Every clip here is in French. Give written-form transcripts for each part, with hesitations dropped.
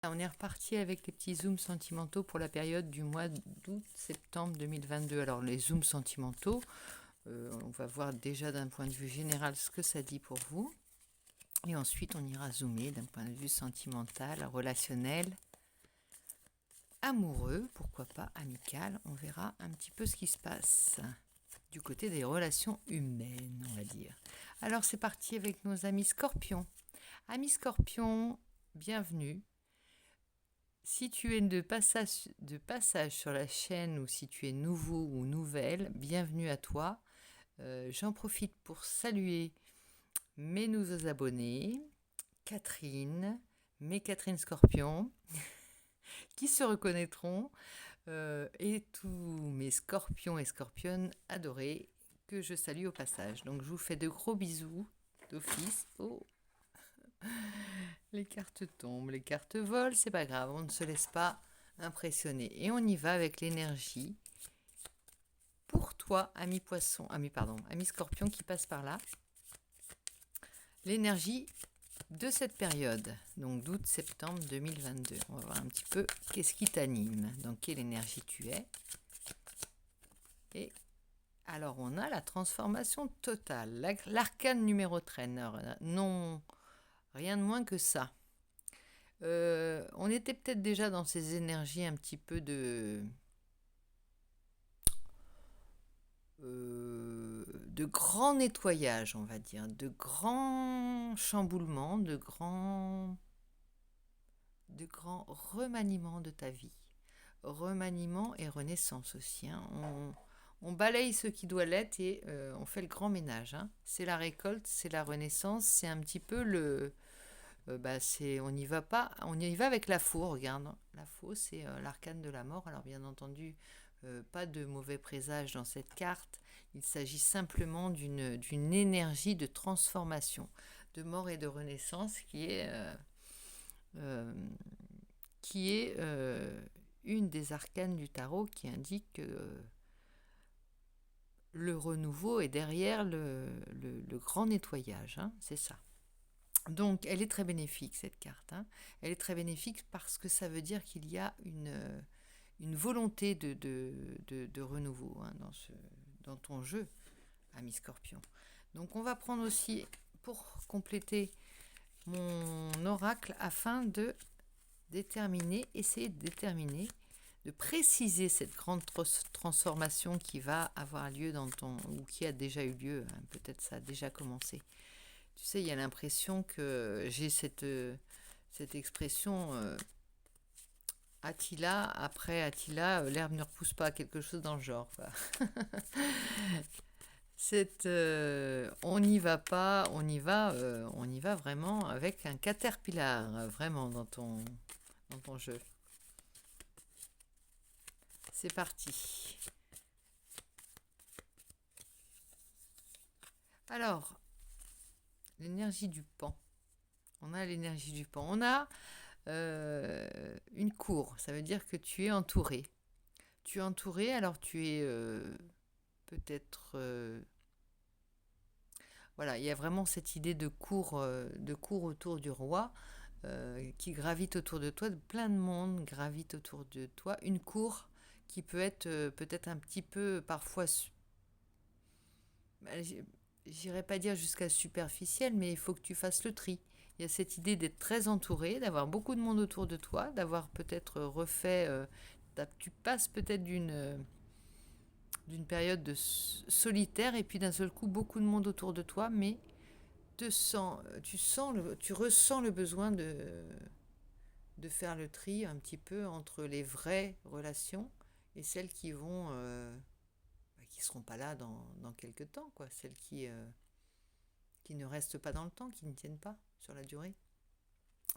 On est reparti avec les petits zooms sentimentaux pour la période du mois d'août-septembre 2022. Alors les zooms sentimentaux, on va voir déjà d'un point de vue général ce que ça dit pour vous. Et ensuite on ira zoomer d'un point de vue sentimental, relationnel, amoureux, pourquoi pas amical. On verra un petit peu ce qui se passe du côté des relations humaines, on va dire. Alors c'est parti avec nos amis scorpions. Amis scorpions, bienvenue. Si tu es de passage sur la chaîne ou si tu es nouveau ou nouvelle, bienvenue à toi. J'en profite pour saluer mes nouveaux abonnés, Catherine, mes Catherine Scorpion, qui se reconnaîtront, et tous mes scorpions et scorpionnes adorés que je salue au passage. Donc je vous fais de gros bisous d'office. Oh, les cartes tombent, les cartes volent, c'est pas grave, on ne se laisse pas impressionner. Et on y va avec l'énergie pour toi, ami poisson, ami scorpion qui passe par là. L'énergie de cette période, donc d'août-septembre 2022. On va voir un petit peu qu'est-ce qui t'anime, dans quelle énergie tu es. Et alors on a la transformation totale, l'arcane numéro 13, non, rien de moins que ça. On était peut-être déjà dans ces énergies un petit peu de grand nettoyage, on va dire, de grands chamboulements, de grands remaniements de ta vie. Remaniement et renaissance aussi. Hein. On balaye ce qui doit l'être et on fait le grand ménage. Hein. C'est la récolte, c'est la renaissance, c'est un petit peu le... on n'y va pas, on y va avec la faux, regarde. La faux, c'est l'arcane de la mort. Alors bien entendu, pas de mauvais présage dans cette carte. Il s'agit simplement d'une énergie de transformation, de mort et de renaissance qui est une des arcanes du tarot qui indique que le renouveau est derrière le grand nettoyage. Hein, c'est ça. Donc, elle est très bénéfique, cette carte. Hein. Elle est très bénéfique parce que ça veut dire qu'il y a une volonté de renouveau hein, dans ton jeu, ami Scorpion. Donc, on va prendre aussi, pour compléter mon oracle, afin de essayer de déterminer, de préciser cette grande transformation qui va avoir lieu dans ton... ou qui a déjà eu lieu, hein, peut-être ça a déjà commencé. Tu sais, il y a l'impression que j'ai cette expression Attila, après Attila, l'herbe ne repousse pas, quelque chose dans le genre. On n'y va pas, on y va vraiment avec un caterpillar, vraiment dans ton jeu. C'est parti. Alors, l'énergie du pan. On a l'énergie du pan. On a une cour. Ça veut dire que tu es entouré. Tu es entouré, alors tu es peut-être... voilà, il y a vraiment cette idée de cour autour du roi qui gravite autour de toi. Plein de monde gravite autour de toi. Une cour qui peut être peut-être un petit peu parfois... J'irais pas dire jusqu'à superficielle, mais il faut que tu fasses le tri. Il y a cette idée d'être très entouré, d'avoir beaucoup de monde autour de toi, d'avoir peut-être refait... tu passes peut-être d'une période de solitaire et puis d'un seul coup beaucoup de monde autour de toi, mais tu ressens le besoin de faire le tri un petit peu entre les vraies relations et celles qui vont... qui seront pas là dans quelques temps, quoi. Celles qui ne restent pas dans le temps, qui ne tiennent pas sur la durée.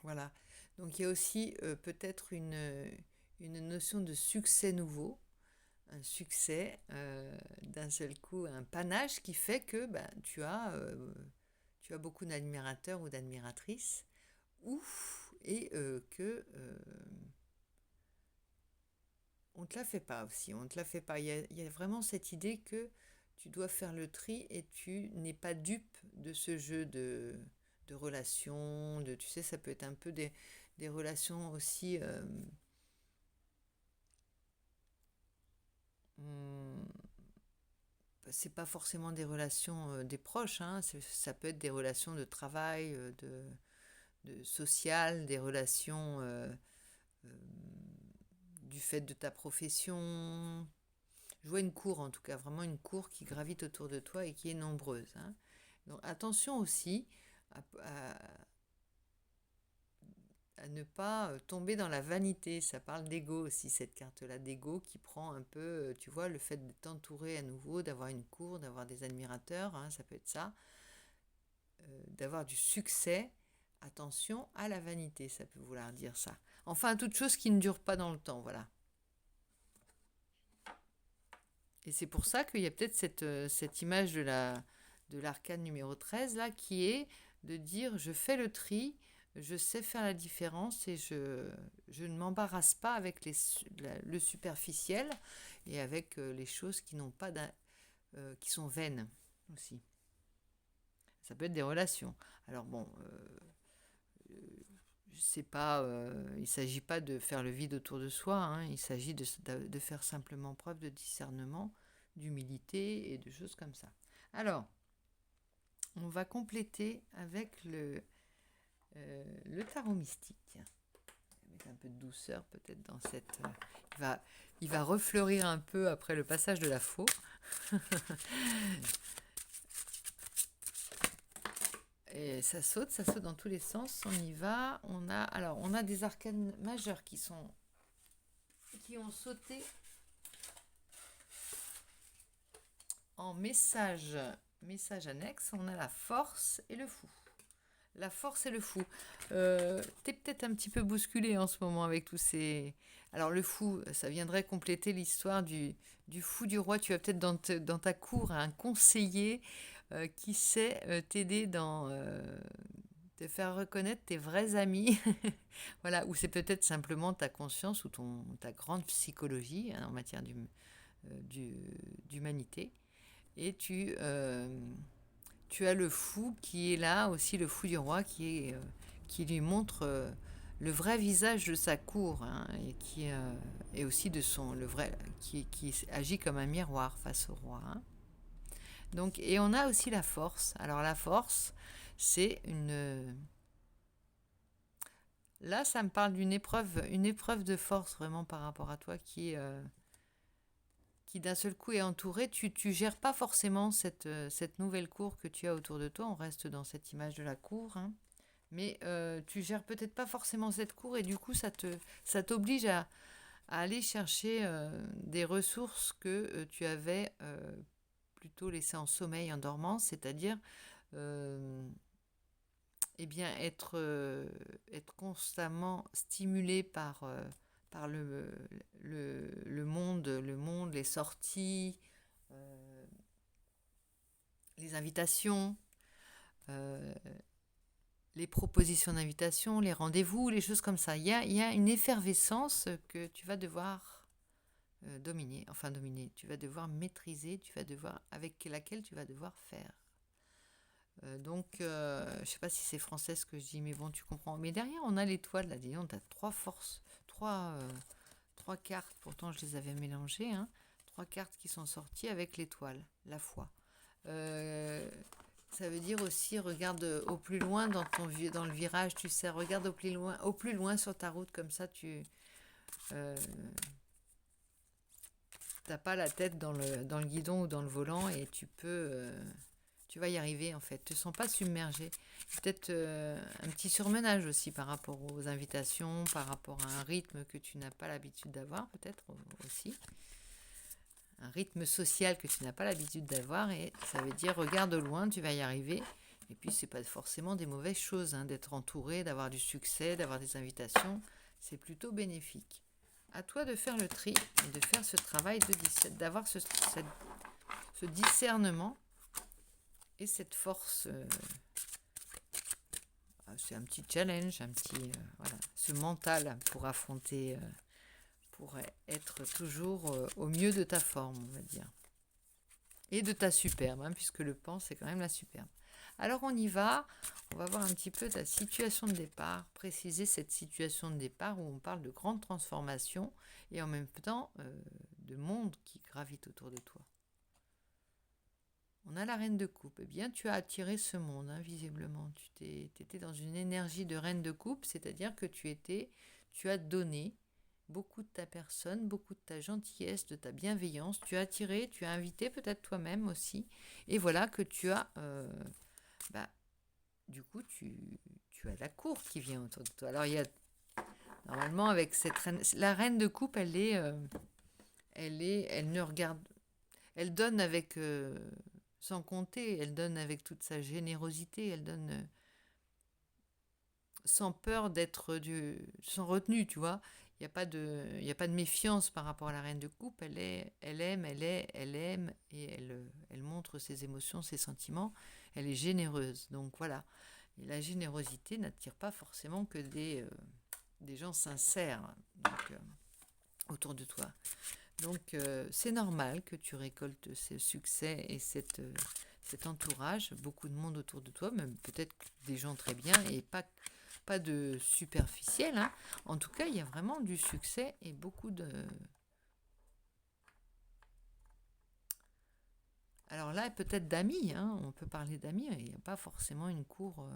Voilà. Donc il y a aussi peut-être une notion de succès nouveau, un succès d'un seul coup, un panache qui fait que tu as beaucoup d'admirateurs ou d'admiratrices, et que on te la fait pas aussi, on te la fait pas. Il y a vraiment cette idée que tu dois faire le tri et tu n'es pas dupe de ce jeu de relations, tu sais, ça peut être un peu des relations aussi c'est pas forcément des relations des proches, hein, ça peut être des relations de travail, de social, des relations euh, du fait de ta profession. Je vois une cour en tout cas, vraiment une cour qui gravite autour de toi et qui est nombreuse, hein. Donc attention aussi à, à ne pas tomber dans la vanité. Ça parle d'ego aussi, cette carte-là, d'ego qui prend un peu, tu vois, le fait de t'entourer à nouveau, d'avoir une cour, d'avoir des admirateurs, hein, ça peut être ça, d'avoir du succès. Attention à la vanité, ça peut vouloir dire ça. Enfin, toute chose qui ne dure pas dans le temps, voilà. Et c'est pour ça qu'il y a peut-être cette image de l'arcane numéro 13 là, qui est de dire je fais le tri, je sais faire la différence et je ne m'embarrasse pas avec le superficiel et avec les choses qui n'ont pas qui sont vaines aussi. Ça peut être des relations. Alors bon, c'est pas, il ne s'agit pas de faire le vide autour de soi, hein, il s'agit de faire simplement preuve de discernement, d'humilité et de choses comme ça. Alors, on va compléter avec le tarot mystique. Je vais mettre un peu de douceur peut-être dans cette... il va refleurir un peu après le passage de la faux. Et ça saute dans tous les sens. On y va. On a des arcanes majeurs qui ont sauté en message annexe. On a la force et le fou. La force et le fou. T'es peut-être un petit peu bousculé en ce moment avec tous ces... Alors le fou, ça viendrait compléter l'histoire du fou du roi. Tu as peut-être dans ta cour un conseiller qui sait t'aider dans... te faire reconnaître tes vrais amis. Voilà, ou c'est peut-être simplement ta conscience ou ta grande psychologie, hein, en matière d'humanité. Et tu as le fou qui est là, aussi le fou du roi, qui lui montre le vrai visage de sa cour, hein, et aussi de le vrai, qui agit comme un miroir face au roi, hein. Donc, et on a aussi la force. Alors la force, c'est là, ça me parle d'une épreuve de force vraiment par rapport à toi qui d'un seul coup est entourée. Tu gères pas forcément cette nouvelle cour que tu as autour de toi. On reste dans cette image de la cour, hein. Mais tu gères peut-être pas forcément cette cour et du coup, ça t'oblige à aller chercher des ressources que tu avais plutôt laissées en sommeil, en dormance, c'est-à-dire eh bien, être constamment stimulé par le monde, les sorties, les invitations, euh, les propositions d'invitation, les rendez-vous, les choses comme ça. Il y a une effervescence que tu vas devoir dominer, tu vas devoir maîtriser, avec laquelle tu vas devoir faire. Donc, je ne sais pas si c'est français ce que je dis, mais bon, tu comprends. Mais derrière, on a l'étoile, là, dis donc, tu as trois forces, trois cartes, pourtant je les avais mélangées, hein, trois cartes qui sont sorties avec l'étoile, la foi. Ça veut dire aussi, regarde au plus loin dans le virage, tu sais, regarde au plus loin sur ta route, comme ça, tu n'as pas la tête dans le guidon ou dans le volant et tu vas y arriver en fait. Te sens pas submergé. Peut-être un petit surmenage aussi par rapport aux invitations, par rapport à un rythme que tu n'as pas l'habitude d'avoir, peut-être aussi. Un rythme social que tu n'as pas l'habitude d'avoir, et ça veut dire regarde au loin, tu vas y arriver. Et puis c'est pas forcément des mauvaises choses, hein, d'être entouré, d'avoir du succès, d'avoir des invitations, c'est plutôt bénéfique. À toi de faire le tri et de faire ce travail d'avoir ce discernement et cette force. C'est un petit challenge, voilà, ce mental pour affronter, pour être toujours au mieux de ta forme, on va dire. Et de ta superbe, hein, puisque le pan, c'est quand même la superbe. Alors on y va, on va voir un petit peu ta situation de départ, préciser cette situation de départ où on parle de grande transformation et en même temps de monde qui gravite autour de toi. On a la reine de coupe. Eh bien, tu as attiré ce monde, hein, visiblement. Tu étais dans une énergie de reine de coupe, c'est-à-dire que tu as donné beaucoup de ta personne, beaucoup de ta gentillesse, de ta bienveillance. Tu as attiré, tu as invité peut-être toi-même aussi. Et voilà que tu as... du coup, tu as la cour qui vient autour de toi. Alors, il y a... Normalement, avec cette reine... La reine de coupe, elle ne regarde... Elle donne avec... sans compter, elle donne avec toute sa générosité, elle donne sans peur d'être sans retenue, tu vois. Il n'y a pas de méfiance par rapport à la reine de coupe. Elle aime et elle montre ses émotions, ses sentiments. Elle est généreuse. Donc voilà. Et la générosité n'attire pas forcément que des gens sincères donc, autour de toi. Donc c'est normal que tu récoltes ce succès et cet entourage, beaucoup de monde autour de toi, même peut-être des gens très bien et pas de superficiel. Hein. En tout cas, il y a vraiment du succès et beaucoup de... Alors là, peut-être d'amis, hein, on peut parler d'amis, il n'y a pas forcément une cour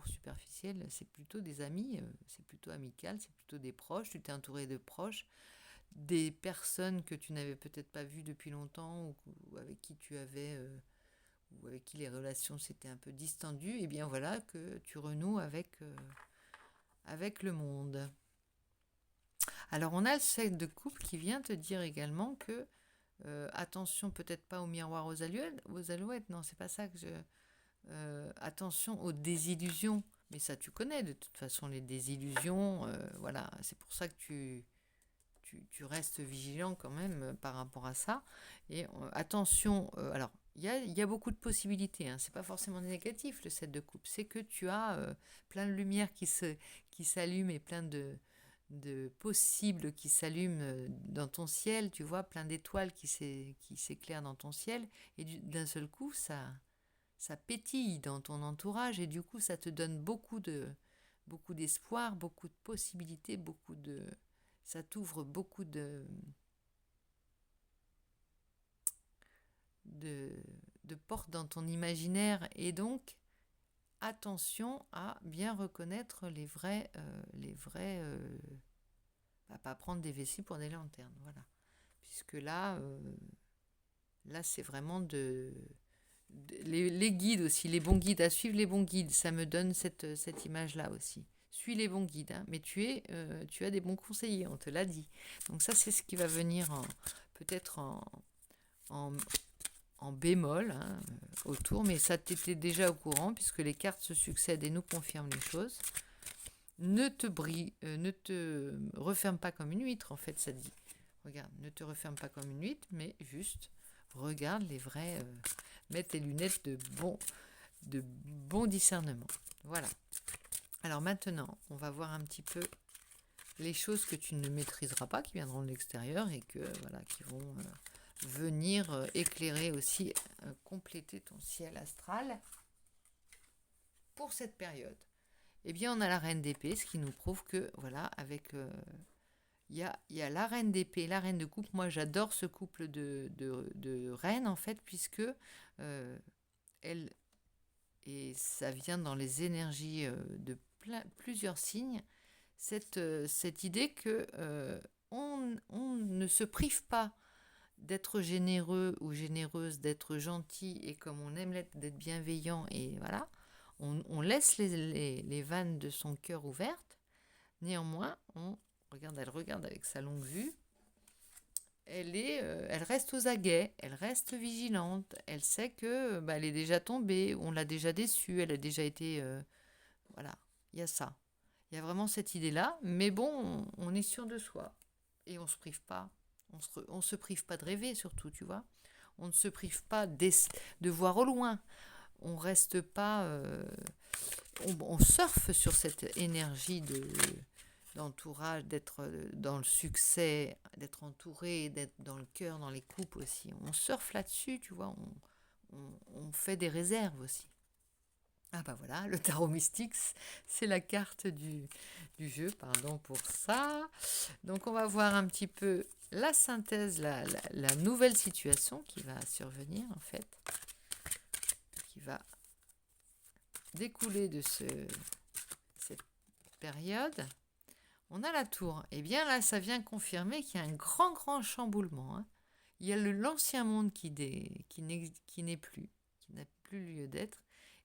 superficielle, c'est plutôt des amis, c'est plutôt amical, c'est plutôt des proches, tu t'es entouré de proches, des personnes que tu n'avais peut-être pas vues depuis longtemps ou avec qui tu avais ou avec qui les relations s'étaient un peu distendues, et bien voilà que tu renoues avec le monde. Alors on a le 7 de coupe qui vient te dire également que attention peut-être pas au miroir aux alouettes, non c'est pas ça que attention aux désillusions, mais ça tu connais de toute façon les désillusions, voilà, c'est pour ça que tu restes vigilant quand même par rapport à ça. Et attention, alors il y a beaucoup de possibilités, hein, c'est pas forcément négatif le 7 de coupe, c'est que tu as plein de lumière qui s'allument et plein de possibles qui s'allument dans ton ciel, tu vois, plein d'étoiles qui s'éclairent dans ton ciel, et d'un seul coup, ça pétille dans ton entourage, et du coup, ça te donne beaucoup d'espoir, beaucoup de possibilités, ça t'ouvre beaucoup de portes dans ton imaginaire, et donc, attention à bien reconnaître pas prendre des vessies pour des lanternes, voilà. Puisque là c'est vraiment les guides aussi, les bons guides, à suivre les bons guides, ça me donne cette image-là aussi. Suis les bons guides, hein, mais tu as des bons conseillers, on te l'a dit. Donc ça, c'est ce qui va venir peut-être en, en bémol hein, autour, mais ça t'était déjà au courant, puisque les cartes se succèdent et nous confirment les choses. Ne te referme pas comme une huître, en fait, ça dit. Regarde, ne te referme pas comme une huître, mais juste regarde les vrais... mets tes lunettes de bon discernement. Voilà. Alors maintenant, on va voir un petit peu les choses que tu ne maîtriseras pas, qui viendront de l'extérieur et qui vont venir éclairer aussi, compléter ton ciel astral pour cette période. Eh bien, on a la reine d'épée, ce qui nous prouve que, voilà, avec... il y a la reine d'épée et la reine de coupe. Moi, j'adore ce couple de reines, en fait, puisque elle... Et ça vient dans les énergies de plusieurs signes, cette idée que on ne se prive pas d'être généreux ou généreuse, d'être gentil et comme on aime l'être, d'être bienveillant et voilà, on laisse les vannes de son cœur ouvertes. Néanmoins, elle regarde avec sa longue vue. Elle reste aux aguets, elle reste vigilante. Elle sait que elle est déjà tombée, on l'a déjà déçue, elle a déjà été, voilà. Il y a ça. Il y a vraiment cette idée-là, mais bon, on est sûr de soi et on se prive pas. On se prive pas de rêver surtout, tu vois. On ne se prive pas de voir au loin. On reste pas. On surfe sur cette énergie d'entourage, d'être dans le succès, d'être entouré, d'être dans le cœur, dans les coupes aussi. On surfe là-dessus, tu vois. On fait des réserves aussi. Ah bah voilà, le tarot mystique, c'est la carte du jeu, pardon pour ça. Donc on va voir un petit peu la synthèse, la nouvelle situation qui va survenir en fait, qui va découler de cette période. On a la tour. Et bien là, ça vient confirmer qu'il y a un grand chamboulement. Hein. Il y a l'ancien monde qui n'est plus, qui n'a plus lieu d'être.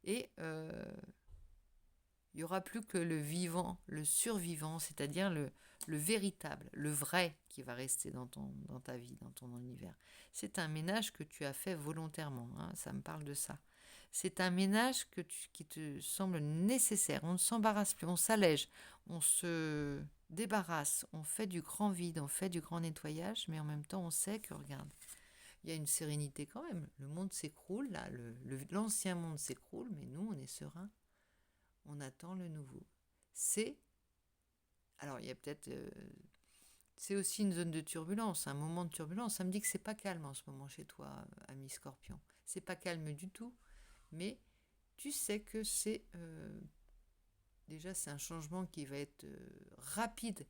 Et il n'y aura plus que le vivant, le survivant, c'est-à-dire le véritable, le vrai qui va rester dans ta vie, dans ton univers. C'est un ménage que tu as fait volontairement, hein, ça me parle de ça. C'est un ménage qui te semble nécessaire. On ne s'embarrasse plus, on s'allège, on se débarrasse, on fait du grand vide, on fait du grand nettoyage, mais en même temps on sait que, regarde, il y a une sérénité quand même. Le monde s'écroule, là, l'ancien monde s'écroule, mais nous on est serein. On attend le nouveau. Alors il y a peut-être, c'est aussi une zone de turbulence, un moment de turbulence. Ça me dit que c'est pas calme en ce moment chez toi, ami Scorpion. C'est pas calme du tout, mais tu sais que déjà c'est un changement qui va être rapide,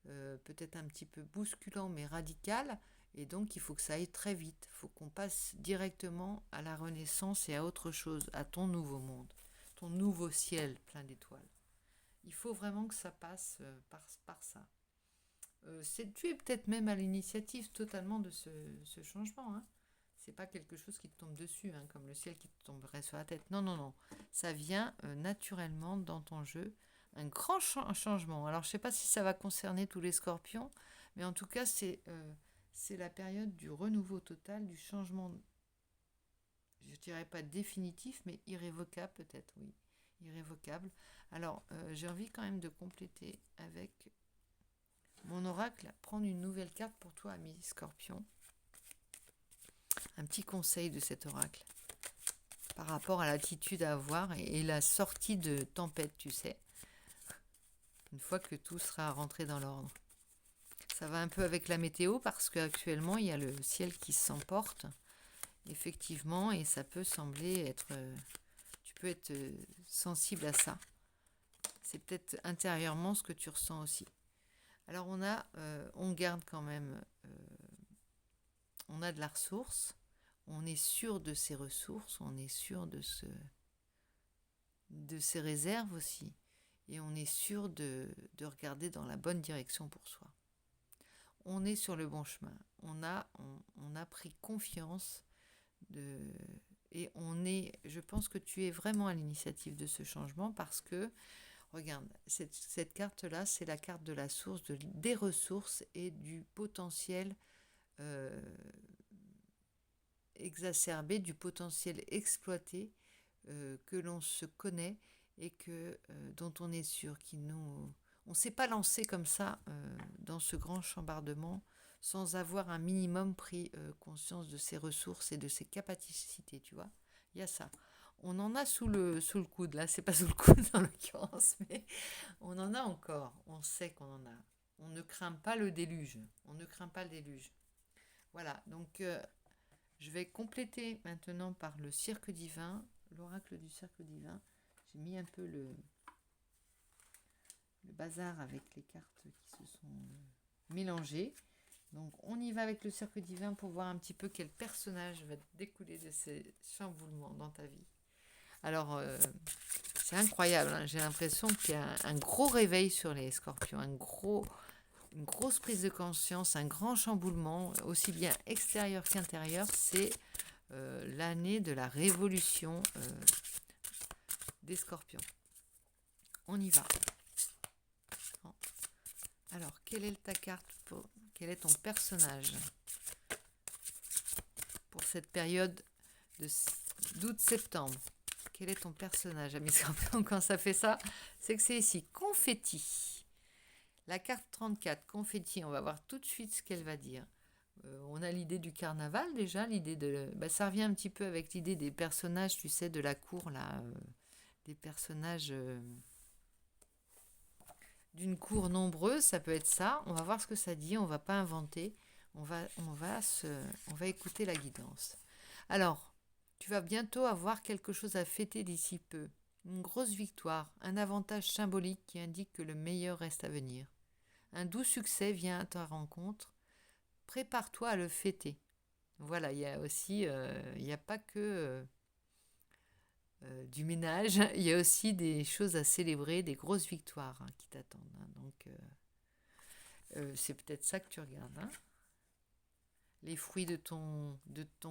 peut-être un petit peu bousculant, mais radical. Et donc il faut que ça aille très vite. Il faut qu'on passe directement à la renaissance et à autre chose, à ton nouveau monde, ton nouveau ciel plein d'étoiles. Il faut vraiment que ça passe par ça. Tu es peut-être même à l'initiative totalement de ce changement. Hein. C'est pas quelque chose qui te tombe dessus, hein, comme le ciel qui te tomberait sur la tête. Non, non, non. Ça vient naturellement dans ton jeu. Un grand changement. Alors, je sais pas si ça va concerner tous les scorpions, mais en tout cas, c'est la période du renouveau total, du changement, je dirais pas définitif, mais irrévocable peut-être, oui. Irrévocable. Alors, j'ai envie quand même de compléter avec mon oracle, prendre une nouvelle carte pour toi, ami Scorpion. Un petit conseil de cet oracle par rapport à l'attitude à avoir et la sortie de tempête, tu sais. Une fois que tout sera rentré dans l'ordre. Ça va un peu avec la météo parce qu'actuellement, il y a le ciel qui s'emporte, effectivement, et ça peut sembler être... tu peux être sensible à ça. C'est peut-être intérieurement ce que tu ressens aussi. Alors on garde quand même, on a de la ressource, on est sûr de ses ressources, on est sûr de ses réserves aussi, et on est sûr de regarder dans la bonne direction pour soi. On est sur le bon chemin, on a pris confiance et je pense que tu es vraiment à l'initiative de ce changement parce que regarde, cette carte-là, c'est la carte de la source, des ressources et du potentiel exacerbé, du potentiel exploité que l'on se connaît et dont on est sûr on ne s'est pas lancé comme ça dans ce grand chambardement sans avoir un minimum pris conscience de ses ressources et de ses capacités, tu vois. Il y a ça. On en a sous le coude, là, c'est pas sous le coude en l'occurrence, mais on en a encore. On sait qu'on en a. On ne craint pas le déluge. On ne craint pas le déluge. Voilà, donc je vais compléter maintenant par le cirque divin, l'oracle du cirque divin. J'ai mis un peu le bazar avec les cartes qui se sont mélangées. Donc on y va avec le cercle divin pour voir un petit peu quel personnage va découler de ces chamboulements dans ta vie. Alors c'est incroyable, hein. J'ai l'impression qu'il y a un gros réveil sur les scorpions, une grosse prise de conscience, un grand chamboulement, aussi bien extérieur qu'intérieur. C'est l'année de la révolution des scorpions. On y va. Alors, quelle est ta carte quel est ton personnage pour cette période d'août-septembre? Quel est ton personnage, ami Scorpion? Quand ça fait ça, c'est que c'est ici. Confetti. La carte 34, confetti. On va voir tout de suite ce qu'elle va dire. On a l'idée du carnaval déjà, l'idée de... ça revient un petit peu avec l'idée des personnages, tu sais, de la cour, là. Des personnages... d'une cour nombreuse, ça peut être ça. On va voir ce que ça dit, on va pas inventer. On va écouter la guidance. Alors, tu vas bientôt avoir quelque chose à fêter d'ici peu. une grosse victoire, un avantage symbolique qui indique que le meilleur reste à venir. Un doux succès vient à ta rencontre. Prépare-toi à le fêter. Voilà, il y a aussi, il n'y a pas que du ménage, il y a aussi des choses à célébrer, des grosses victoires qui t'attendent. Donc, c'est peut-être ça que tu regardes. Les fruits de ton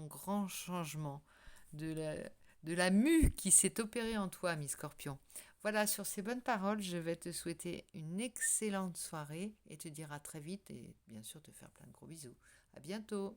grand changement, de la mue qui s'est opérée en toi, mi Scorpion. Voilà, sur ces bonnes paroles, je vais te souhaiter une excellente soirée et te dire à très vite et bien sûr te faire plein de gros bisous. À bientôt.